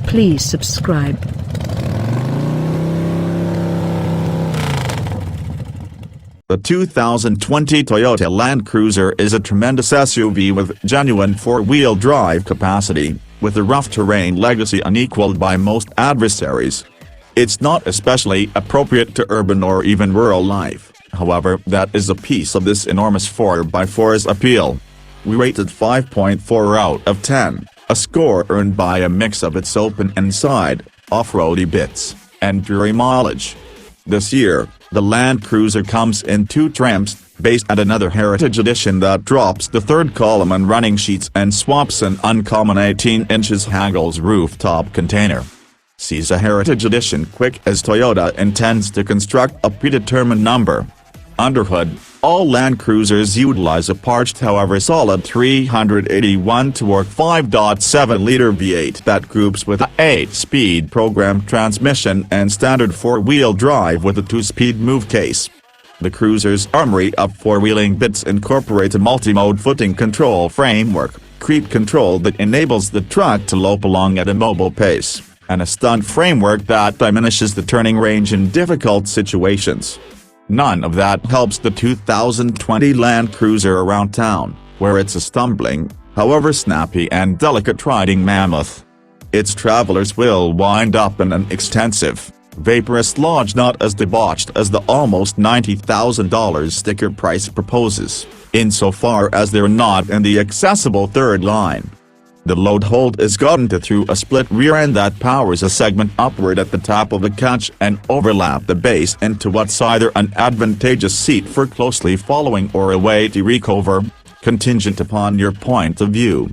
Please subscribe. The 2020 Toyota Land Cruiser is a tremendous SUV with genuine four-wheel drive capacity, with a rough terrain legacy unequaled by most adversaries. It's not especially appropriate to urban or even rural life, however, that is a piece of this enormous 4x4's appeal. We rated 5.4 out of 10, a score earned by a mix of its open inside, off-roady bits, and dreary mileage. This year, the Land Cruiser comes in two trims, based at another Heritage Edition that drops the third column and running sheets and swaps an uncommon 18 inches haggles rooftop container. Seize a Heritage Edition quick as Toyota intends to construct a predetermined number. Underhood, all Land Cruisers utilize a parched however solid 381 torque 5.7-liter V8 that groups with a 8-speed programmed transmission and standard 4-wheel drive with a 2-speed move case. The Cruiser's armory of four-wheeling bits incorporate a multi-mode footing control framework, creep control that enables the truck to lope along at a mobile pace, and a stunt framework that diminishes the turning range in difficult situations. None of that helps the 2020 Land Cruiser around town, where it's a stumbling, however snappy and delicate riding mammoth. Its travelers will wind up in an extensive, vaporous lodge not as debauched as the almost $90,000 sticker price proposes, insofar as they're not in the accessible third line. The load hold is gotten to through a split rear end that powers a segment upward at the top of the couch and overlap the base into what's either an advantageous seat for closely following or a weighty reachover, contingent upon your point of view.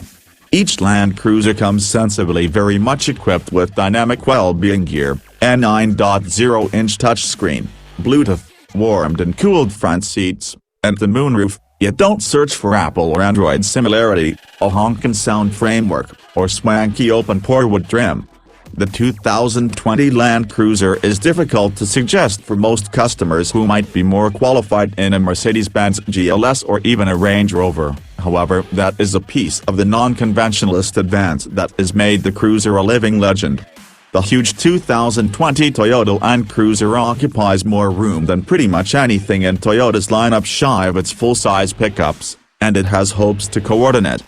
Each Land Cruiser comes sensibly very much equipped with dynamic well-being gear, a 9.0-inch touchscreen, Bluetooth, warmed and cooled front seats, and the moonroof. Yet don't search for Apple or Android similarity, a honkin' sound framework, or swanky open portwood trim. The 2020 Land Cruiser is difficult to suggest for most customers who might be more qualified in a Mercedes-Benz GLS or even a Range Rover, however, that is a piece of the non-conventionalist advance that has made the Cruiser a living legend. The huge 2020 Toyota Land Cruiser occupies more room than pretty much anything in Toyota's lineup shy of its full-size pickups, and it has hopes to coordinate.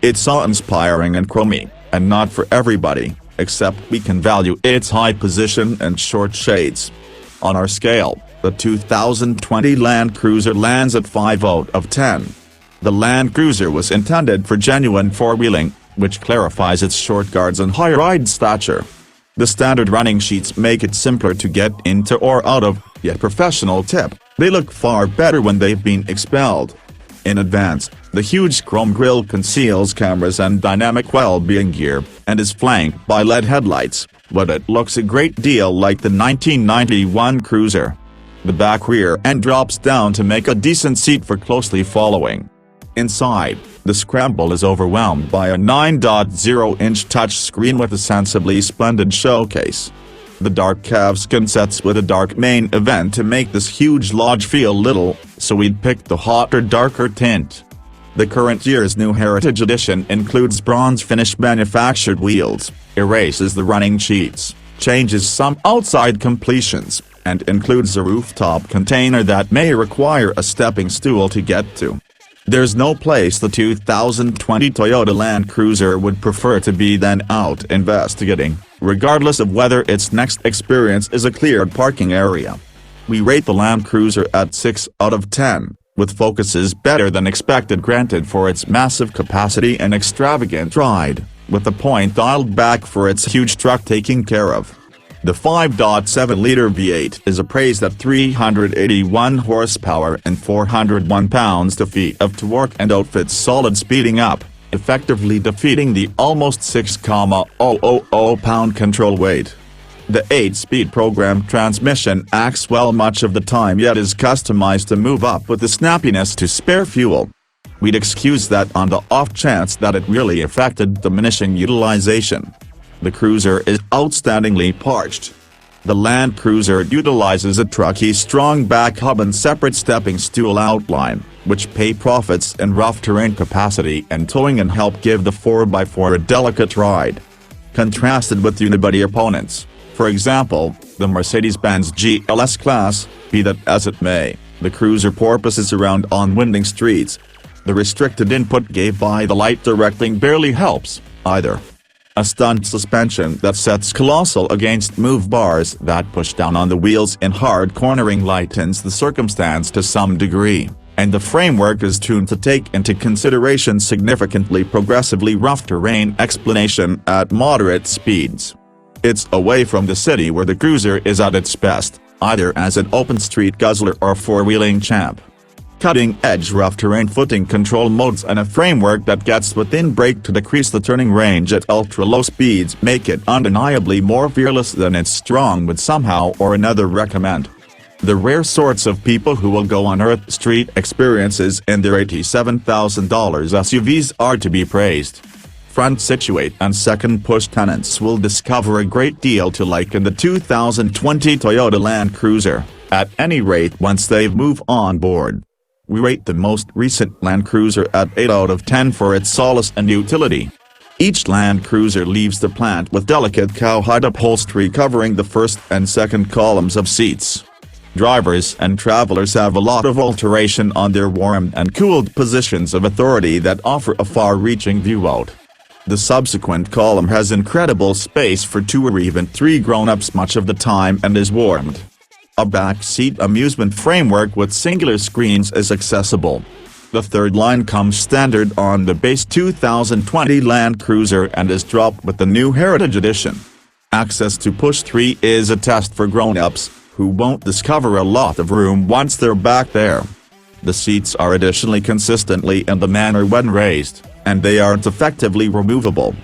It's awe-inspiring and chromy, and not for everybody, except we can value its high position and short shades. On our scale, the 2020 Land Cruiser lands at 5 out of 10. The Land Cruiser was intended for genuine four-wheeling, which clarifies its short guards and high ride stature. The standard running sheets make it simpler to get into or out of, yet professional tip, they look far better when they've been expelled. In advance, the huge chrome grille conceals cameras and dynamic well-being gear, and is flanked by LED headlights, but it looks a great deal like the 1991 Cruiser. The back rear end drops down to make a decent seat for closely following. Inside, the scramble is overwhelmed by a 9.0-inch touchscreen with a sensibly splendid showcase. The dark calfskin sets with a dark main event to make this huge lodge feel little, so we'd pick the hotter darker tint. The current year's new Heritage Edition includes bronze finish manufactured wheels, erases the running sheets, changes some outside completions, and includes a rooftop container that may require a stepping stool to get to. There's no place the 2020 Toyota Land Cruiser would prefer to be than out investigating, regardless of whether its next experience is a cleared parking area. We rate the Land Cruiser at 6 out of 10, with focuses better than expected granted for its massive capacity and extravagant ride, with the point dialed back for its huge truck taking care of. The 5.7-liter V8 is appraised at 381 horsepower and 401 pounds-feet of torque and outfits solid speeding up, effectively defeating the almost 6,000-pound control weight. The 8-speed programmed transmission acts well much of the time yet is customized to move up with the snappiness to spare fuel. We'd excuse that on the off chance that it really affected diminishing utilization. The Cruiser is outstandingly parched. The Land Cruiser utilizes a trucky strong back hub and separate stepping stool outline, which pay profits in rough terrain capacity and towing and help give the 4x4 a delicate ride. contrasted with unibody opponents. For example, the Mercedes-Benz GLS class. Be that as it may, the cruiser porpoises around on winding streets. The restricted input gave by the light directing barely helps, either. A stunt suspension that sets colossal against move bars that push down on the wheels in hard cornering lightens the circumstance to some degree, and the framework is tuned to take into consideration significantly progressively rough terrain explanation at moderate speeds. It's away from the city where the cruiser is at its best, either as an open street guzzler or four-wheeling champ. Cutting-edge rough terrain footing control modes and a framework that gets within brake to decrease the turning range at ultra-low speeds make it undeniably more fearless than its strong would somehow or another recommend. The rare sorts of people who will go unearth street experiences in their $87,000 SUVs are to be praised. Front situate and second push tenants will discover a great deal to like in the 2020 Toyota Land Cruiser, at any rate once they've moved on board. We rate the most recent Land Cruiser at 8 out of 10 for its solace and utility. Each Land Cruiser leaves the plant with delicate cowhide upholstery covering the first and second columns of seats. Drivers and travelers have a lot of alteration on their warmed and cooled positions of authority that offer a far-reaching view out. The subsequent column has incredible space for 2 or even 3 grown-ups much of the time and is warmed. A back-seat amusement framework with singular screens is accessible. The third line comes standard on the base 2020 Land Cruiser and is dropped with the new Heritage Edition. Access to Push 3 is a test for grown-ups, who won't discover a lot of room once they're back there. The seats are additionally consistently in the manner when raised, and they aren't effectively removable.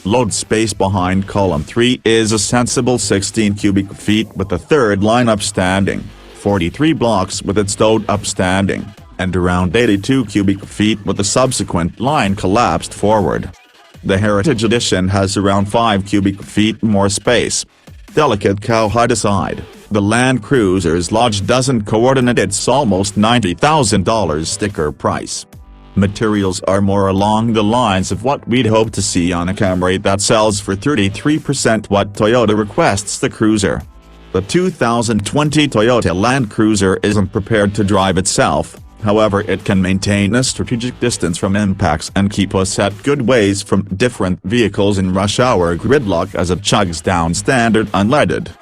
Load space behind column 3 is a sensible 16 cubic feet with the third line upstanding, 43 blocks with it stowed upstanding, and around 82 cubic feet with the subsequent line collapsed forward. The Heritage Edition has around 5 cubic feet more space. Delicate cowhide aside, the Land Cruiser's lodge doesn't coordinate its almost $90,000 sticker price. Materials are more along the lines of what we'd hope to see on a Camry that sells for 33% what Toyota requests the cruiser. The 2020 Toyota Land Cruiser isn't prepared to drive itself, however it can maintain a strategic distance from impacts and keep us at good ways from different vehicles in rush hour gridlock as it chugs down standard unleaded.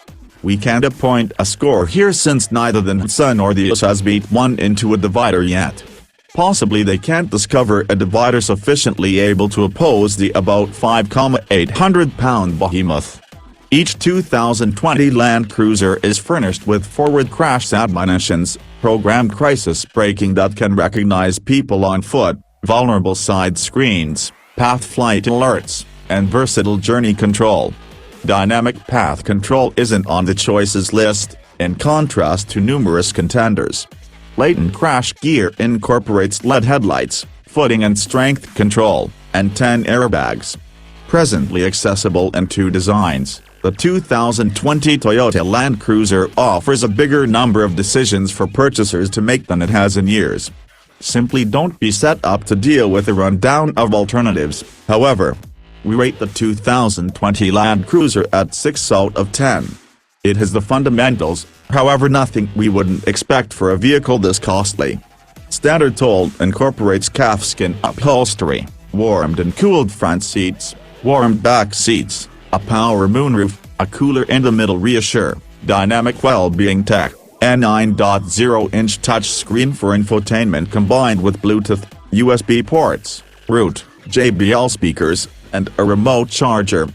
We can't appoint a score here since neither the Nissan nor the US has beat one into a divider yet. Possibly they can't discover a divider sufficiently able to oppose the about 5,800-pound behemoth. Each 2020 Land Cruiser is furnished with forward crash admonitions, programmed crisis braking that can recognize people on foot, vulnerable side screens, path flight alerts, and versatile journey control. Dynamic path control isn't on the choices list, in contrast to numerous contenders. Latent crash gear incorporates LED headlights, footing and strength control, and 10 airbags. Presently accessible in 2 designs, the 2020 Toyota Land Cruiser offers a bigger number of decisions for purchasers to make than it has in years. Simply don't be set up to deal with a rundown of alternatives, however. We rate the 2020 Land Cruiser at 6 out of 10. It has the fundamentals, however nothing we wouldn't expect for a vehicle this costly. Standard Toll incorporates calfskin upholstery, warmed and cooled front seats, warmed back seats, a power moonroof, a cooler in the middle reassure, dynamic well-being tech, a 9.0-inch touchscreen for infotainment combined with Bluetooth, USB ports, Root, JBL speakers, and a remote charger.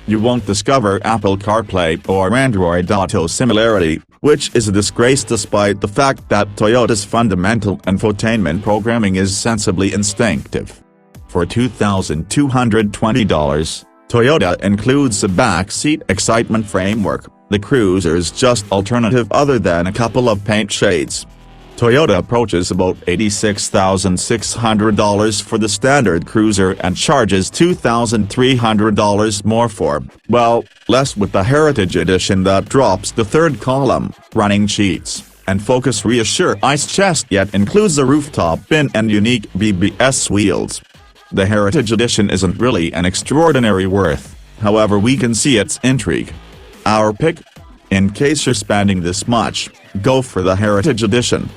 You won't discover Apple CarPlay or Android Auto similarity, which is a disgrace despite the fact that Toyota's fundamental infotainment programming is sensibly instinctive. For $2,220, Toyota includes a backseat excitement framework, the cruiser's just alternative other than a couple of paint shades. Toyota approaches about $86,600 for the standard cruiser and charges $2,300 more for, well, less with the Heritage Edition that drops the third column, running sheets, and Focus Reassure ice chest yet includes a rooftop bin and unique BBS wheels. The Heritage Edition isn't really an extraordinary worth, however we can see its intrigue. Our pick? In case you're spending this much, go for the Heritage Edition.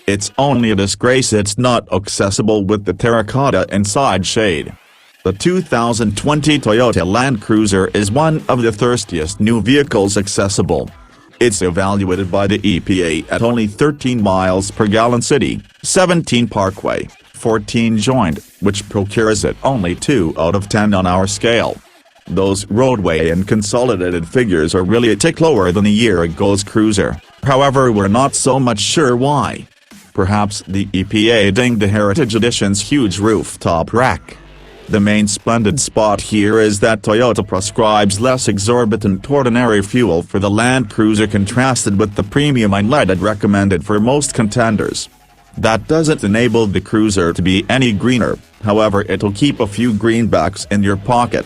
It's only a disgrace it's not accessible with the terracotta inside shade. The 2020 Toyota Land Cruiser is one of the thirstiest new vehicles accessible. It's evaluated by the EPA at only 13 miles per gallon city, 17 parkway, 14 joint, which procures it only 2 out of 10 on our scale. Those roadway and consolidated figures are really a tick lower than a year ago's cruiser, however we're not so much sure why. Perhaps the EPA dinged the Heritage Edition's huge rooftop rack. The main splendid spot here is that Toyota prescribes less exorbitant ordinary fuel for the Land Cruiser contrasted with the premium unleaded recommended for most contenders. That doesn't enable the cruiser to be any greener, however it'll keep a few greenbacks in your pocket.